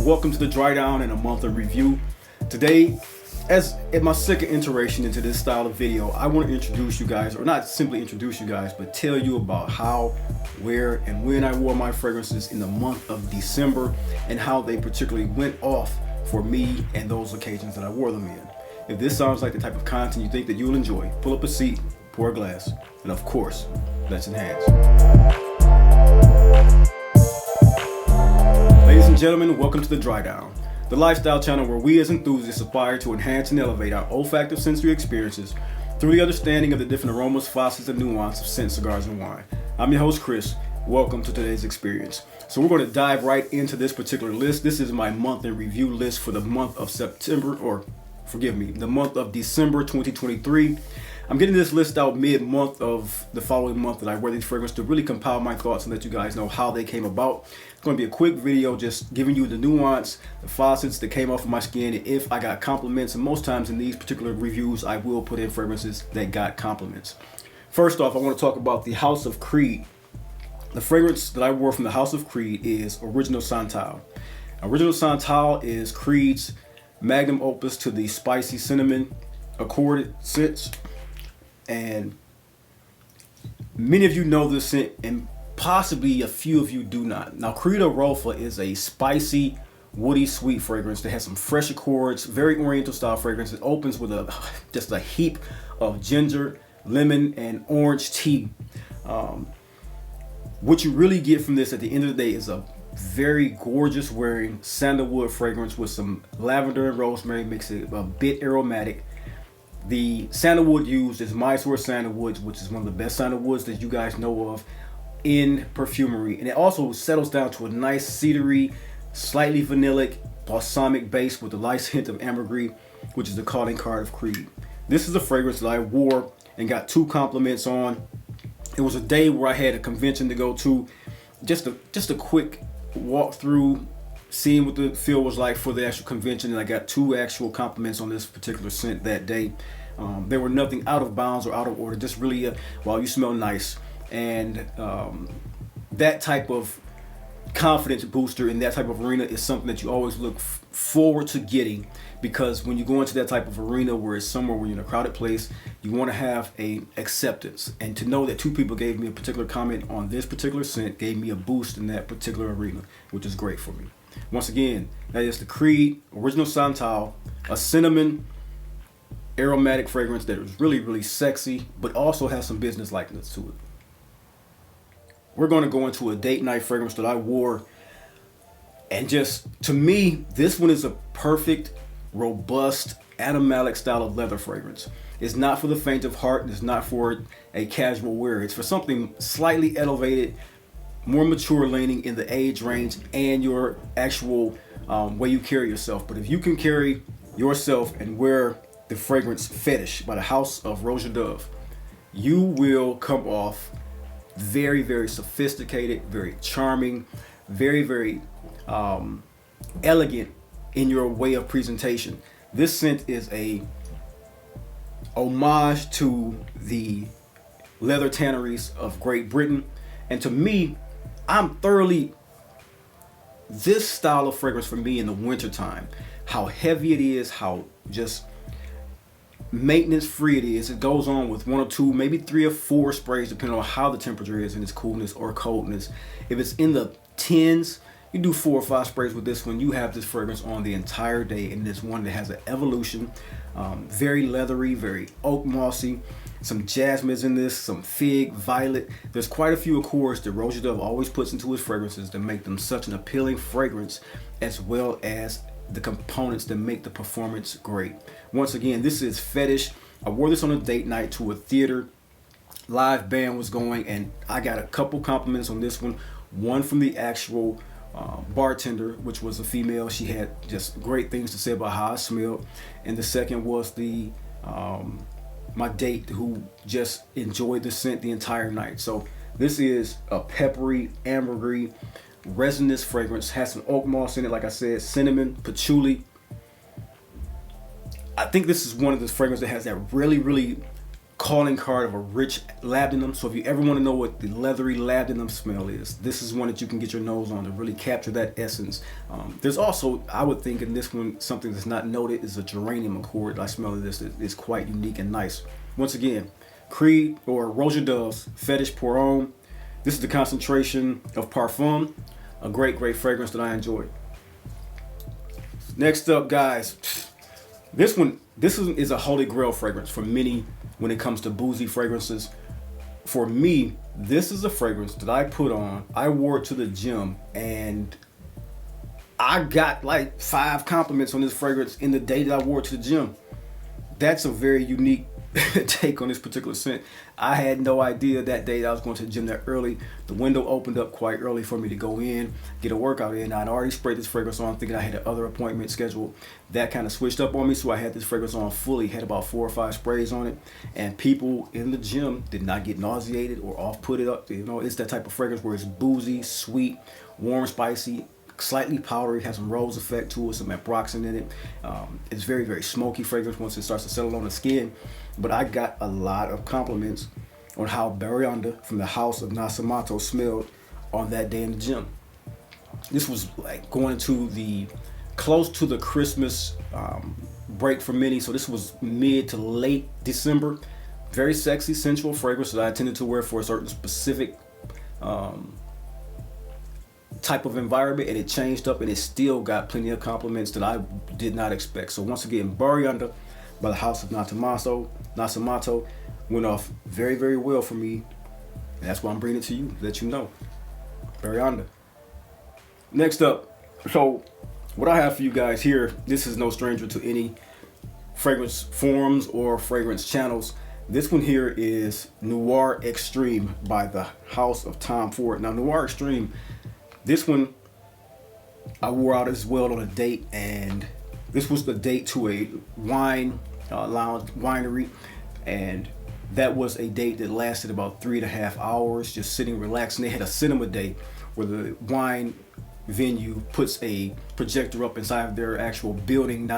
welcome to the Dry Down in a Month in Review. Today, as in my second iteration into this style of video, I want to introduce you guys, or not simply introduce you guys, but tell you about how, where, and when I wore my fragrances in the month of December and how they particularly went off for me and those occasions that I wore them in. If this sounds like the type of content you think that you'll enjoy, pull up a seat, pour a glass, and of course, let's enhance. Ladies and gentlemen, welcome to the Dry Down, the lifestyle channel where we as enthusiasts aspire to enhance and elevate our olfactive sensory experiences through the understanding of the different aromas, facets, and nuance of scent, cigars, and wine. I'm your host, Chris. Welcome to today's experience. So we're going to dive right into this particular list. This is my month in review list for the month of the month of December 2023. I'm getting this list out mid-month of the following month that I wear these fragrances to really compile my thoughts and let you guys know how they came about. It's going to be a quick video just giving you the nuance, the facets that came off of my skin, and if I got compliments. And most times in these particular reviews, I will put in fragrances that got compliments. First off, I want to talk about the House of Creed. The fragrance that I wore from the House of Creed is Original Santal. Original Santal is Creed's magnum opus to the spicy cinnamon accord scents. And many of you know this scent, and possibly a few of you do not. Now, Creed Arofa is a spicy, woody, sweet fragrance that has some fresh accords, very Oriental style fragrance. It opens with just a heap of ginger, lemon, and orange tea. What you really get from this at the end of the day is a very gorgeous wearing sandalwood fragrance with some lavender and rosemary, makes it a bit aromatic. The sandalwood used is Mysore sandalwood, which is one of the best sandalwoods that you guys know of in perfumery. And it also settles down to a nice cedary, slightly vanillic, balsamic base with a nice hint of ambergris, which is the calling card of Creed. This is a fragrance that I wore and got 2 compliments on. It was a day where I had a convention to go to. Just a quick walk through, seeing what the feel was like for the actual convention, and I got 2 actual compliments on this particular scent that day. They were nothing out of bounds or out of order, just really wow, you smell nice. And that type of confidence booster in that type of arena is something that you always look forward to getting, because when you go into that type of arena where it's somewhere where you're in a crowded place, you want to have a acceptance. And to know that 2 people gave me a particular comment on this particular scent gave me a boost in that particular arena, which is great for me. Once again, that is the Creed Original Santal, a cinnamon aromatic fragrance that is really, really sexy, but also has some business likeness to it. We're going to go into a date night fragrance that I wore, and just to me, this one is a perfect, robust, animalic style of leather fragrance. It's not for the faint of heart, and it's not for a casual wearer. It's for something slightly elevated, more mature leaning in the age range and your actual way you carry yourself. But if you can carry yourself and wear the fragrance Fetish by the House of Roja Dove, you will come off very, very sophisticated, very charming, very, very elegant in your way of presentation. This scent is a homage to the leather tanneries of Great Britain, and to me, this style of fragrance for me in the wintertime, how heavy it is, how just maintenance free it is. It goes on with 1 or 2, maybe 3 or 4 sprays depending on how the temperature is and its coolness or coldness. If it's in the 10s, you do 4 or 5 sprays with this one. You have this fragrance on the entire day, and it's one that has an evolution, very leathery, very oak mossy. Some jasmines in this, some fig, violet. There's quite a few accords that Roja Dove always puts into his fragrances to make them such an appealing fragrance, as well as the components that make the performance great. Once again, this is Fetish. I wore this on a date night to a theater. Live band was going, and I got a couple compliments on this one. One from the actual bartender, which was a female. She had just great things to say about how I smelled. And the second was the my date, who just enjoyed the scent the entire night. So this is a peppery, ambergris, resinous fragrance. Has some oak moss in it, like I said, cinnamon, patchouli. I think this is one of the fragrances that has that really, really calling card of a rich labdanum. So if you ever want to know what the leathery labdanum smell is, this is one that you can get your nose on to really capture that essence. There's also, I would think in this one, something that's not noted is a geranium accord. I smell this is quite unique and nice. Once again, Creed or Roja Dove's Fetish Pour Homme. This is the concentration of Parfum, a great fragrance that I enjoy. Next up, guys, this is a holy grail fragrance for many when it comes to boozy fragrances. For me, this is a fragrance that I put on. I wore it to the gym, and I got like 5 compliments on this fragrance in the day that I wore it to the gym. That's a very unique take on this particular scent. I had no idea that day that I was going to the gym that early. The window opened up quite early for me to go in, get a workout in. I'd already sprayed this fragrance on thinking I had another appointment scheduled. That kind of switched up on me, so I had this fragrance on fully, had about 4 or 5 sprays on it, and people in the gym did not get nauseated or off-put it up. You know, it's that type of fragrance where it's boozy, sweet, warm, spicy, slightly powdery, has some rose effect to it, some ambroxan in it. It's very smoky fragrance once it starts to settle on the skin. But I got a lot of compliments on how Barianda from the House of Nasamato smelled on that day in the gym. This was like going to the close to the Christmas break for many, so this was mid to late December. Very sexy, sensual fragrance that I tended to wear for a certain specific type of environment, and it changed up, and it still got plenty of compliments that I did not expect. So once again, Barianda by the House of Nasamato went off very well for me, and that's why I'm bringing it to you, to let you know. Barianda. Next up, so what I have for you guys here, this is no stranger to any fragrance forums or fragrance channels. This one here is Noir Extreme by the House of Tom Ford. Now, Noir Extreme, this one I wore out as well on a date, and this was the date to a wine lounge winery, and that was a date that lasted about 3.5 hours, just sitting relaxing. They had a cinema day where the wine venue puts a projector up inside of their actual building.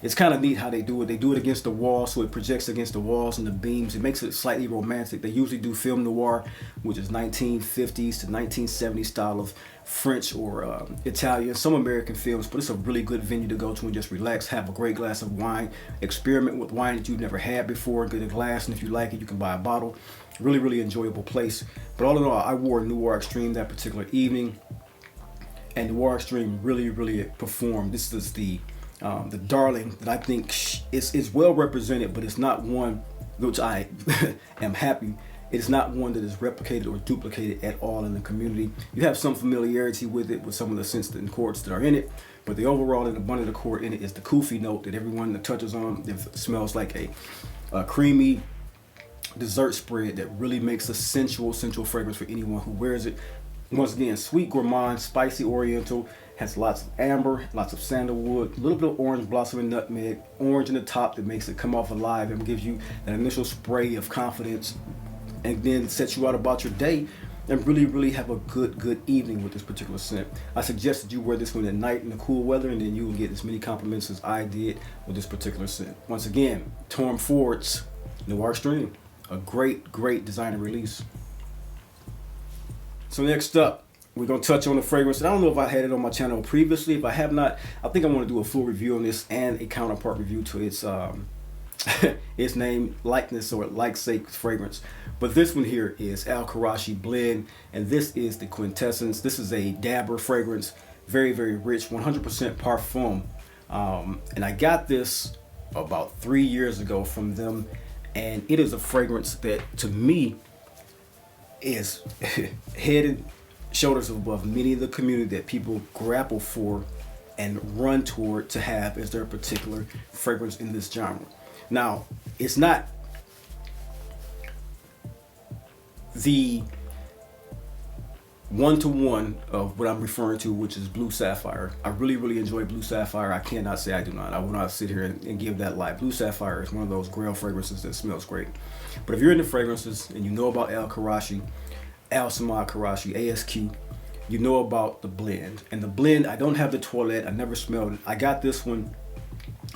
It's kind of neat how they do it. They do it against the wall, so it projects against the walls and the beams. It makes it slightly romantic. They usually do film noir, which is 1950s to 1970s style of French or Italian, some American films, but it's a really good venue to go to and just relax, have a great glass of wine, experiment with wine that you've never had before, get a glass, and if you like it, you can buy a bottle. Really enjoyable place. But all in all, I wore Noir Extreme that particular evening, and Noir Extreme really performed. This is the darling that I think is well represented, but it's not one which I am happy. It's not one that is replicated or duplicated at all in the community. You have some familiarity with it with some of the scents and chords that are in it, but the overall and abundant accord in it is the kufi note that everyone that touches on, it smells like a creamy dessert spread that really makes a sensual fragrance for anyone who wears it. Once again, sweet, gourmand, spicy, oriental, has lots of amber, lots of sandalwood, a little bit of orange blossom and nutmeg, orange in the top that makes it come off alive and gives you that initial spray of confidence, and then sets you out about your day and really have a good evening with this particular scent. I suggest that you wear this one at night in the cool weather, and then you will get as many compliments as I did with this particular scent. Once again, Tom Ford's Noir Extreme, a great designer release. So next up, we're going to touch on the fragrance. And I don't know if I had it on my channel previously. If I have not, I think I want to do a full review on this and a counterpart review to its its name, likeness, or like-sake fragrance. But this one here is Al Karachi Blend, and this is the quintessence. This is a dabber fragrance, very rich, 100% parfum. And I got this about 3 years ago from them, and it is a fragrance that to me is head and shoulders above many of the community that people grapple for and run toward to have as their particular fragrance in this genre. Now, it's not the one-to-one of what I'm referring to, which is Blue Sapphire. I really enjoy Blue Sapphire. I cannot say I do not. I will not sit here and give that lie. Blue Sapphire is one of those grail fragrances that smells great. But if you're into fragrances and you know about Al Karachi, Al Samad Karachi, ASQ, you know about the blend. And the blend, I don't have the toilette. I never smelled it. I got this one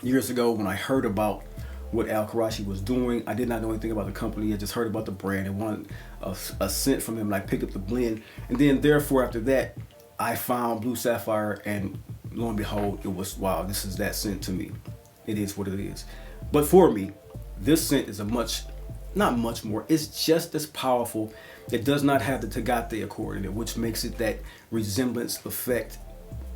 years ago when I heard about what Al Karachi was doing. I did not know anything about the company. I just heard about the brand and wanted a scent from them. And I picked up the blend, and then therefore after that, I found Blue Sapphire, and lo and behold, it was, wow, this is that scent to me. It is what it is. But for me, this scent is not much more. It's just as powerful. It does not have the Tagate Accord in it, which makes it that resemblance effect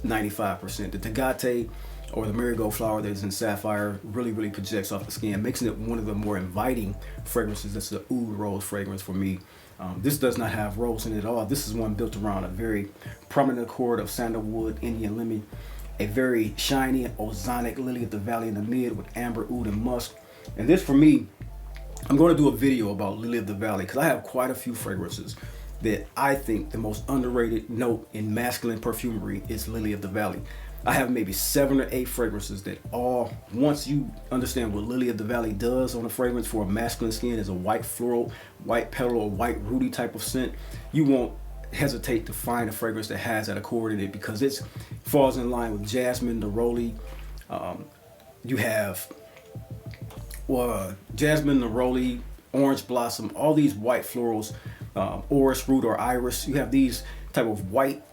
95%. The Tagate or the marigold flower that is in Sapphire really projects off the skin, making it one of the more inviting fragrances. That's the oud rose fragrance for me. This does not have rose in it at all. This is one built around a very prominent accord of sandalwood, Indian lemon, a very shiny ozonic lily of the valley in the mid with amber, oud, and musk. And this for me, I'm going to do a video about lily of the valley because I have quite a few fragrances that I think the most underrated note in masculine perfumery is lily of the valley. I have maybe 7 or 8 fragrances that all, once you understand what lily of the valley does on a fragrance for a masculine skin, is a white floral, white petal, or white rooty type of scent, you won't hesitate to find a fragrance that has that accord in it because it falls in line with jasmine, neroli. You have jasmine, neroli, orange blossom, all these white florals, orris root or iris. You have these type of white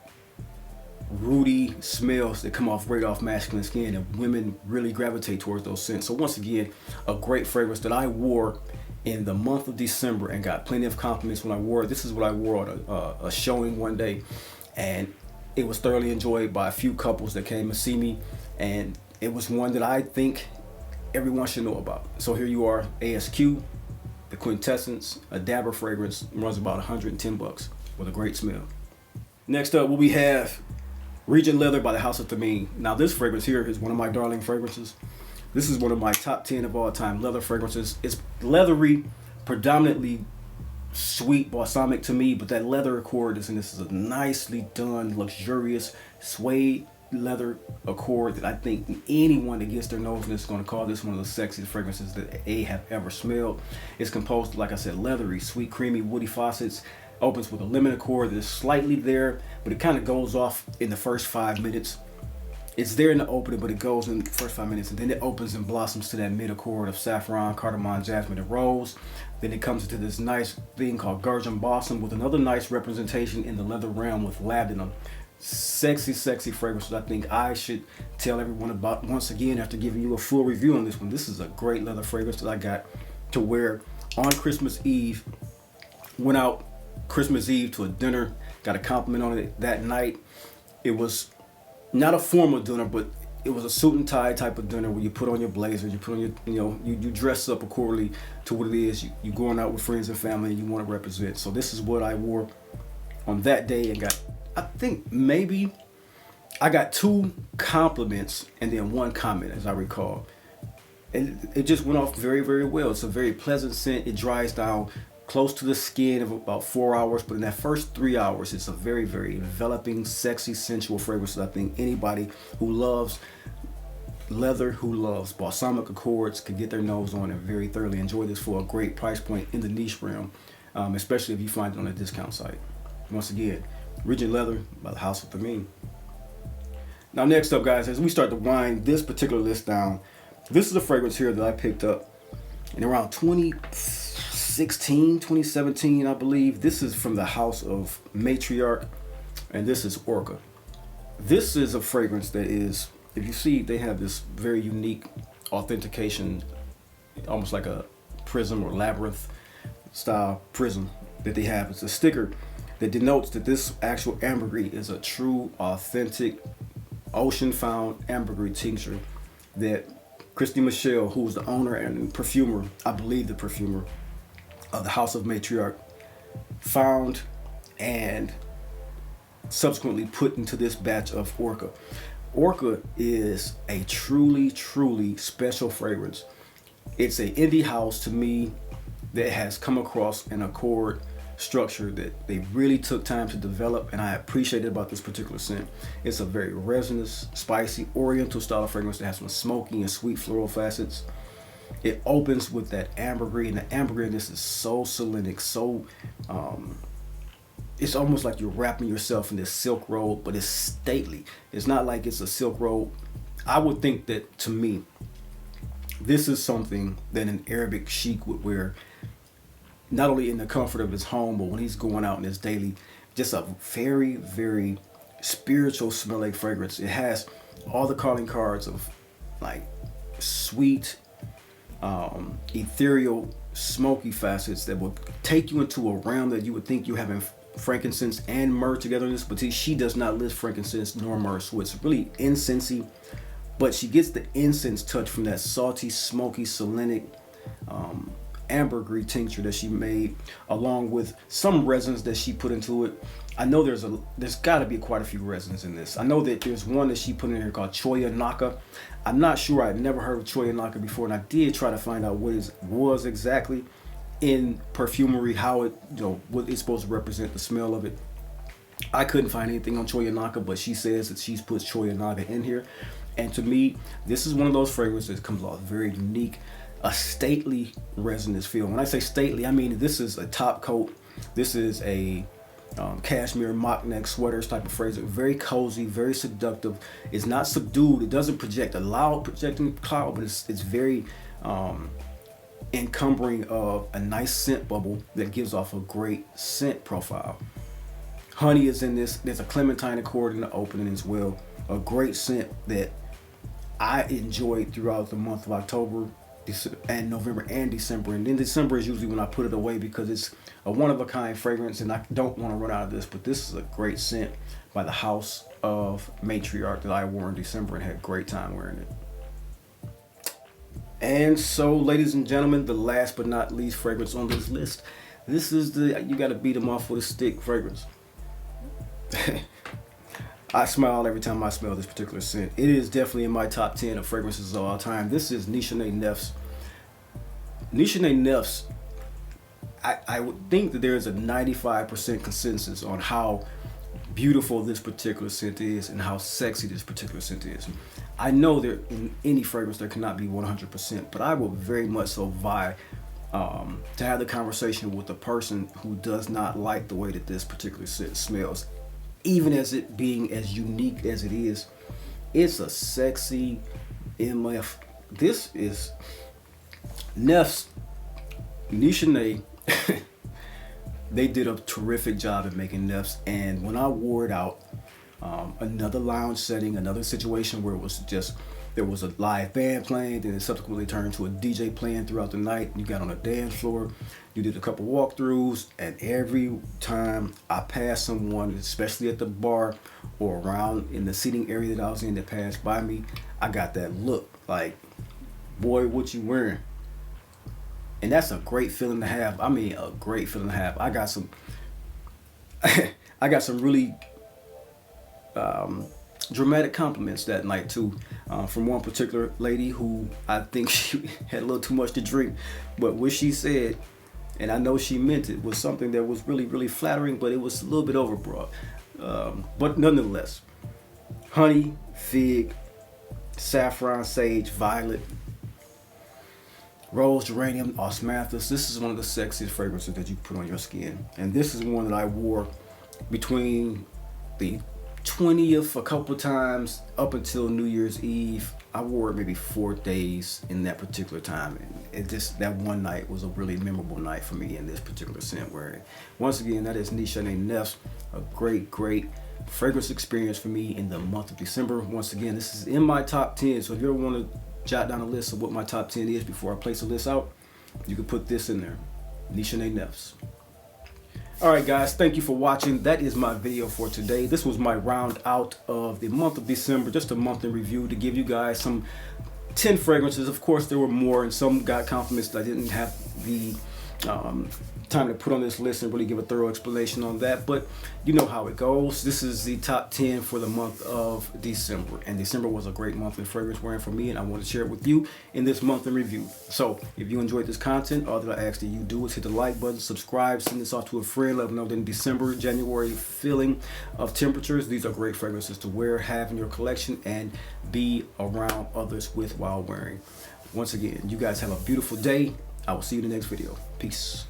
rooty smells that come off right off masculine skin, and women really gravitate towards those scents. So once again, a great fragrance that I wore in the month of December and got plenty of compliments when I wore it. This is what I wore at a showing one day, and it was thoroughly enjoyed by a few couples that came to see me, and it was one that I think everyone should know about. So here you are, ASQ, the Quintessence, a dabber fragrance, runs about $110 with a great smell. Next up, what we have, Regent Leather by the House of Thameen. Now this fragrance here is one of my darling fragrances. This is one of my top 10 of all time leather fragrances. It's leathery, predominantly sweet, balsamic to me, but that leather accord is, and this is a nicely done, luxurious suede leather accord that I think anyone that gets their nose in this is going to call this one of the sexiest fragrances that they have ever smelled. It's composed, like I said, leathery, sweet, creamy, woody faucets. Opens with a lemon accord that is slightly there, but it kind of goes off in the first 5 minutes. It's there in the opening, but it goes in the first 5 minutes, and then it opens and blossoms to that mid accord of saffron, cardamom, jasmine, and rose. Then it comes into this nice thing called Gurjun Balsam with another nice representation in the leather realm with labdanum. Sexy fragrance that I think I should tell everyone about once again after giving you a full review on this one. This is a great leather fragrance that I got to wear on Christmas Eve. Went out Christmas Eve to a dinner, got a compliment on it that night. It was not a formal dinner, but it was a suit and tie type of dinner where you put on your blazer, you put on your, you dress up accordingly to what it is. You going out with friends and family and you want to represent. So this is what I wore on that day and got, I think maybe I got 2 compliments and then 1 comment as I recall. And it just went off very well. It's a very pleasant scent. It dries down close to the skin of about 4 hours, but in that first 3 hours, it's a very enveloping, sexy, sensual fragrance that I think anybody who loves leather, who loves balsamic accords, could get their nose on and very thoroughly enjoy this for a great price point in the niche realm, especially if you find it on a discount site. Once again, Regent Leather by the House of Thameen. Now next up, guys, as we start to wind this particular list down, this is a fragrance here that I picked up in around 2017, I believe. This is from the House of Matriarch, and this is Orca. This is a fragrance that is, if you see, they have this very unique authentication, almost like a prism or labyrinth style prism that they have. It's a sticker that denotes that this actual ambergris is a true, authentic, ocean-found ambergris tincture that Christy Michelle, who is the owner and perfumer, I believe the perfumer of the House of Matriarch, found and subsequently put into this batch of Orca. Orca is a truly special fragrance. It's an indie house to me that has come across an accord structure that they really took time to develop, and I appreciate it about this particular scent. It's a very resinous, spicy, oriental style of fragrance that has some smoky and sweet floral facets. It opens with that ambergris, and the ambergris in this is so selenic, so it's almost like you're wrapping yourself in this silk robe, but it's stately. It's not like it's a silk robe. I would think that, to me, This is something that an Arabic sheik would wear, not only in the comfort of his home, but when he's going out in his daily. Just a very, very spiritual smelling fragrance. It has all the calling cards of like sweet, ethereal, smoky facets that will take you into a realm that you would think you're having frankincense and myrrh together in this. But she does not list frankincense nor myrrh, so it's really incensey, but she gets the incense touch from that salty, smoky, selenic, ambergris tincture that she made, along with some resins that she put into it. I know there's got to be quite a few resins in this. I know that there's one that she put in here called Choya Naka. I'm not sure. I'd never heard of Choya Naka before, and I did try to find out what it was exactly in perfumery, how it, what it's supposed to represent, the smell of it. I couldn't find anything on Choya Naka, but she says that she's put Choya Naka in here. And to me, this is one of those fragrances that comes off very unique, a stately resinous feel. When I say stately, I mean this is a top coat. This is a cashmere mock neck sweaters type of fragrance. Very cozy, very seductive. It's not subdued. It doesn't project a loud projecting cloud, but it's very encumbering of a nice scent bubble that gives off a great scent profile. Honey is in this. There's a clementine accord in the opening as well. A great scent that I enjoyed throughout the month of October and November and December. And then December is usually when I put it away because it's a one-of-a-kind fragrance and I don't want to run out of this. But this is a great scent by the House of Matriarch that I wore in December and had a great time wearing it. And so, ladies and gentlemen, the last but not least fragrance on this list. This is the you gotta beat them off with a stick fragrance. I smile every time I smell this particular scent. It is definitely in my top 10 of fragrances of all time. This is Nishane Nefs. Nishane Nefs, I would think that there is a 95% consensus on how beautiful this particular scent is and how sexy this particular scent is. I know that in any fragrance there cannot be 100%, but I will very much so vie to have the conversation with a person who does not like the way that this particular scent smells. Even as it being as unique as it is, it's a sexy MF. This is Nefs, Nishane. They did a terrific job at making Nefs, and when I wore it out, another lounge setting, another situation where it was just, there was a live band playing, then it subsequently turned to a DJ playing throughout the night. You got on a dance floor, you did a couple walkthroughs, and every time I passed someone, especially at the bar or around in the seating area that I was in that passed by me, I got that look like, boy, what you wearing? And that's a great feeling to have. I mean, a great feeling to have. I got some really dramatic compliments that night too, from one particular lady who I think she had a little too much to drink, but what she said, and I know she meant it, was something that was really, really flattering, but it was a little bit overbroad. But nonetheless, honey, fig, saffron, sage, violet, rose, geranium, osmanthus. This is one of the sexiest fragrances that you put on your skin, and this is one that I wore between the 20th a couple times up until New Year's Eve. I wore it maybe 4 days in that particular time, and it just, that one night was a really memorable night for me in this particular scent wearing. Once again, that is Nishane Nefs, a great fragrance experience for me in the month of December. Once again, this is in my top 10, so if you ever want to jot down a list of what my top 10 is before I place a list out, you can put this in there, Nishane Nefs. Alright guys, thank you for watching. That is my video for today. This was my round out of the month of December, just a month in review to give you guys some 10 fragrances. Of course there were more, and some got compliments that I didn't have the time to put on this list and really give a thorough explanation on that, but you know how it goes. This is the top 10 for the month of December, and December was a great month in fragrance wearing for me, and I want to share it with you in this month in review. So if you enjoyed this content, all that I ask that you do is hit the like button, subscribe, send this off to a friend, let them know that in December, January feeling of temperatures, these are great fragrances to wear, have in your collection, and be around others with while wearing. Once again, you guys have a beautiful day. I will see you in the next video. Peace.